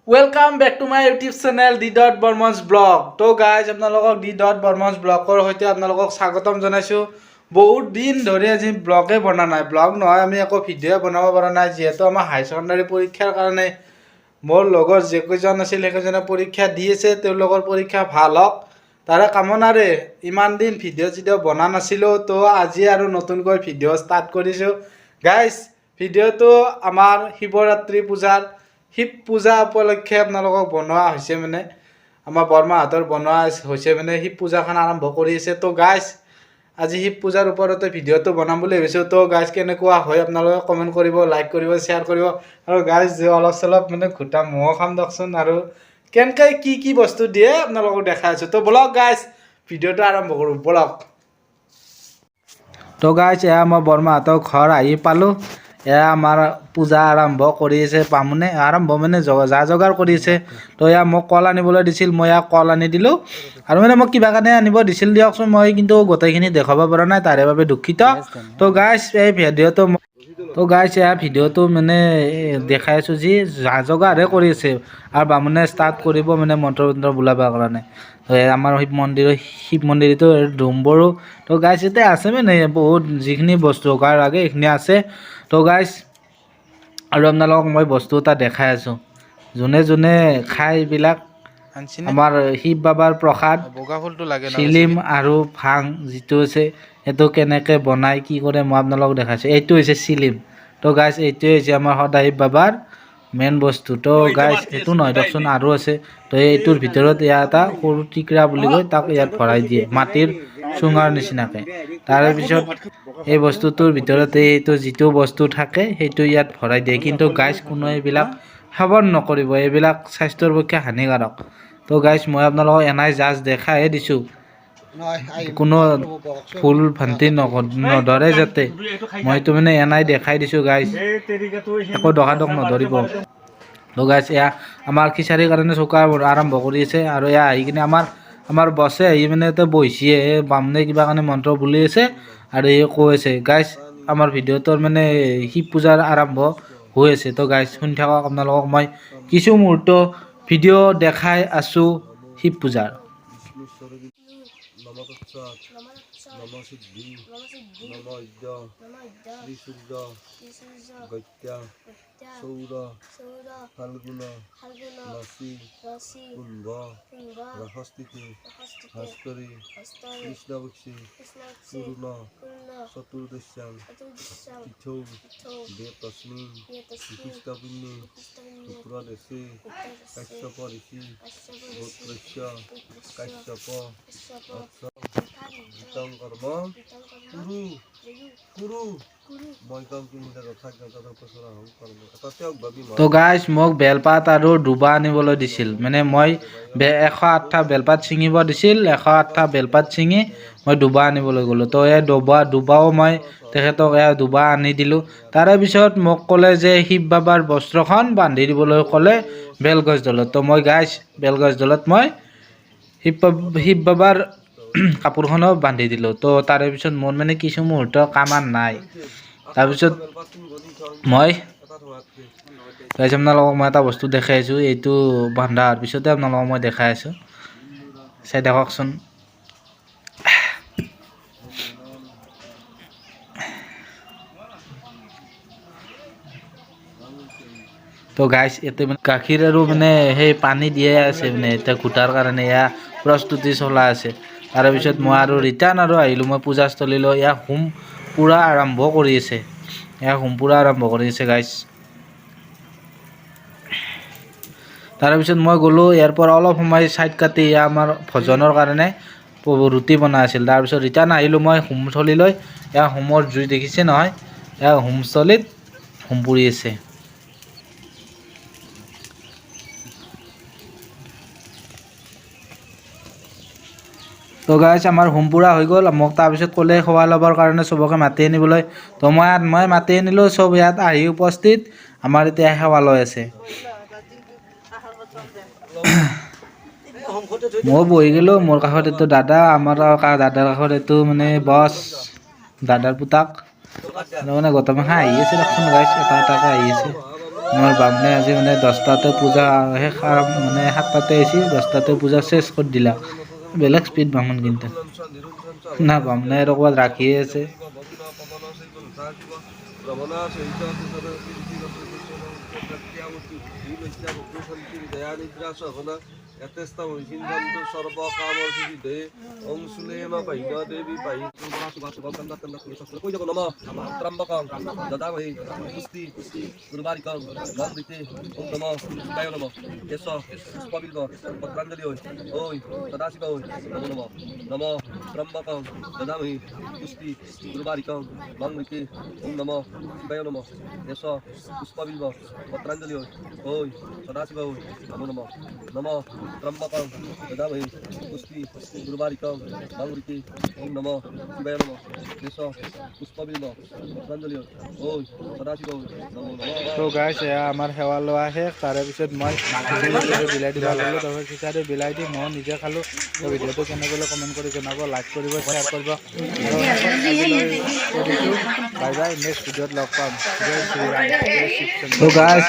Welcome back to my YouTube channel D dot Barman's blog. তো guys আপোনালোকক D dot Barman's ব্লগৰ সৈতে আপোনালোকক স্বাগতম জনাইছোঁ। বহুত দিন ধৰি আজি ব্লগে বনা নাই, ব্লগ নহয় আমি একো ভিডিঅ' বনাব পৰা নাই, যিহেতু আমাৰ হাই ছেকেণ্ডাৰী পৰীক্ষাৰ কাৰণে মোৰ লগৰ যিকেইজন আছিল সেইকেইজনে পৰীক্ষা দি আছে। তেওঁলোকৰ পৰীক্ষা ভাল হওক তাৰে কামনাৰে ইমান দিন ভিডিঅ' বনা নাছিলোঁ। তো আজি আৰু নতুনকৈ ভিডিঅ' ষ্টাৰ্ট কৰিছোঁ। গাইজ ভিডিঅ'টো আমাৰ শিৱৰাত্ৰি পূজাৰ শিৱ পূজা উপলক্ষে আপোনালোকক বনোৱা হৈছে, মানে আমাৰ বৰমাহঁতৰ বনোৱা হৈছে, মানে শিৱ পূজাখন আৰম্ভ কৰি আছে। তো গাইজ আজি শিৱ পূজাৰ ওপৰতে ভিডিঅ'টো বনাম বুলি ভাবিছোঁ। তো গাইজ কেনেকুৱা হয় আপোনালোকে কমেণ্ট কৰিব, লাইক কৰিব, শ্বেয়াৰ কৰিব। আৰু গাইজ অলপ চলপ মানে ঘোটা ম'হ খাম দিয়কচোন, আৰু কেনেকৈ কি বস্তু দিয়ে আপোনালোকক দেখাই আছোঁ। তো বলক গাইজ ভিডিঅ'টো আৰম্ভ কৰোঁ, বলক। তো গাইজ এয়া মই বৰমাহঁতৰ ঘৰ আহি পালোঁ। এয়া আমাৰ পূজা আৰম্ভ কৰি আছে, বামুণে আৰম্ভ মানে যা যোগাৰ কৰি আছে। তো এয়া মোক কল আনিবলৈ দিছিল, মই ইয়াক কল আনি দিলোঁ। আৰু মানে মোক কিবা কাৰণে আনিব দিছিল দিয়কচোন, মই কিন্তু গোটেইখিনি দেখাব পৰা নাই, তাৰে বাবে দুখিত। তো গাইজ এই ভিডিঅ'টো মানে দেখাই আছোঁ যি যা যোগাৰহে কৰি আছে, আৰু বামুণে ষ্টাৰ্ট কৰিব মানে মন্ত্ৰ বোলাবৰ কাৰণে। তো আমাৰ শিৱ মন্দিৰটো ডুমবোৰো। তো গাইজ এতিয়া আছে মানে বহুত যিখিনি বস্তু যোগাৰ লাগে সেইখিনি আছে। তো গাইজ আৰু আপোনালোকক মই বস্তু এটা দেখাই আছোঁ, যোনে যোনে খাই এইবিলাক আমাৰ শিৱ বাবাৰ প্ৰসাদ চিলিম আৰু ভাং যিটো আছে সেইটো কেনেকৈ বনাই কি কৰে মই আপোনালোকক দেখাইছোঁ। এইটো হৈছে চিলিম। তো গাইজ এইটোৱে হৈছে আমাৰ সদায় শিৱ বাবাৰ মেইন বস্তু। তো গাইজ এইটো নহয় দিয়কচোন, আৰু আছে। তো এইটোৰ ভিতৰত ইয়াত এটা সৰু টিকৰা বুলি কয়, তাক ইয়াত ভৰাই দিয়ে মাটিৰ চুঙাৰ নিচিনাকৈ। তাৰপিছত এই বস্তুটোৰ ভিতৰতে এইটো যিটো বস্তু থাকে সেইটো ইয়াত ভৰাই দিয়ে। কিন্তু গাইজ কোনো এইবিলাক সেৱন নকৰিব, এইবিলাক স্বাস্থ্যৰ পক্ষে হানিকাৰক। তো গাইজ মই আপোনালোকক এনাই জাষ্ট দেখাইহে দিছোঁ, কোনো ভুল ভ্ৰান্তি নধৰে যাতে। মইতো মানে এনাই দেখাই দিছোঁ গাইজ, একো দোষাদোষ নধৰিব। তো গাইজ এয়া আমাৰ খিচাৰীৰ কাৰণে চৌকা আৰম্ভ কৰি আছে। আৰু এয়া আহি কিনে আমাৰ বছে আহি মানে এতিয়া বহিছে, বামুণে কিবা কাৰণে মন্ত্ৰ বুলি আছে আৰু এই কৈ আছে। গাইজ আমাৰ ভিডিঅ'টোৰ মানে শিৱ পূজাৰ আৰম্ভ হৈ আছে। তো গাইজ শুনি থাকক, আপোনালোকক মই কিছু মুহূৰ্ত ভিডিঅ' দেখাই আছোঁ শিৱ পূজাৰ। ফাল্গুন মাসি কুম্ভ বৃহস্পতি ভাস্করী কৃষ্ণপক্ষী পূর্ণ চতুর্দশ্যাম তিথৌ দেবতস্মিন বিশিষ্টপুণ্যে উত্তরদেশে কাশ্যপ ঋষি গোত্রস্য কাশ্যপ গীতং কর্ম কুরু কুরু। তো গাইজ মোক বেলপাত আৰু দুবা আনিবলৈ দিছিল, মানে মই 108টা বেলপাত ছিঙিব দিছিল, 108টা বেলপাত ছিঙি মই দুবা আনিবলৈ গ'লোঁ। তো এই দুবাও মই তেখেতক দুবা আনি দিলোঁ। তাৰে পিছত মোক ক'লে যে শিৱ বাবাৰ বস্ত্ৰখন বান্ধি দিবলৈ ক'লে বেলগছডালত। তো মই গাইজ বেলগছডালত মই শিৱ বাবাৰ কাপোৰখনো বান্ধি দিলোঁ। তো তাৰে পিছত মোৰ মানে কিছু মুহূৰ্ত কাম নাই। তাৰপিছত মই আপোনালোকক মই এটা বস্তু দেখাই আছোঁ, এইটো বন্ধা হোৱাৰ পিছতে আপোনালোকক মই দেখাই আছোঁ, চাই দেখকচোন। তো গাইজ ইয়াতে মানে গাখীৰ আৰু মানে সেই পানী দিয়ে আছে, মানে এতিয়া ঘোটাৰ কাৰণে এয়া প্ৰস্তুতি চলাই আছে। তাৰপিছত মই আৰু ৰিটাৰ্ণ আহিলোঁ মই পূজাস্থলীলৈ। ইয়াক হোম পূৰা আৰম্ভ কৰি আছে, গাইজ। তাৰপিছত মই গ'লোঁ ইয়াৰ পৰা অলপ সময় ছাইড কাটি আমাৰ ভজনৰ কাৰণে ৰুটি বনাই আছিল। তাৰপিছত ৰিটাৰ্ণ আহিলোঁ মই হোমস্থলীলৈ। এয়া হোমৰ জুই দেখিছে নহয়, এয়া হোমস্থলীত হোম পুৰি আছে। তো গাইজ আমাৰ হোম পুৰা হৈ গ'ল। মোক তাৰপিছত ক'লে খোৱা ল'বৰ কাৰণে চবকে মাতি আনিবলৈ। তো মই মাতি আনিলোঁ, চব ইয়াত আহি উপস্থিত। আমাৰ এতিয়া সেৱা লৈ আছে। মই বহি গ'লোঁ, মোৰ কাষত এইটো দাদা, আমাৰ দাদাৰ কাষত এইটো মানে বছ, দাদাৰ পুতাক। মানে গোটেইমখা আহি আছে দেখোন গাইজ, এটা এটাকৈ আহি আছে। আমার বামনে আজি মানে 10টাতে পূজা শেষ মানে 7টাতে আইছি 10টাতে পূজা শেষ করে দিলা বেলেগ স্পিড বামন কিন্তু না বামনে আর কবাত রাখিয়ে আছে তো গাইছ এয়া আমাৰ সেৱা লোৱা শেষ তাৰে পিছত মই বিলাই দিব গ'লোঁ তাৰপিছত খিচাৰি বিলাই দি মই নিজে খালোঁ তো ভিডিঅ'টো কেনেকৈ কমেণ্ট কৰি জনাব লাইক কৰিব শ্বেয়াৰ কৰিব বাই বাই নেক্সট ভিডিঅ'ত লগ পাম জয় শ্ৰীৰাম। তো গাইছ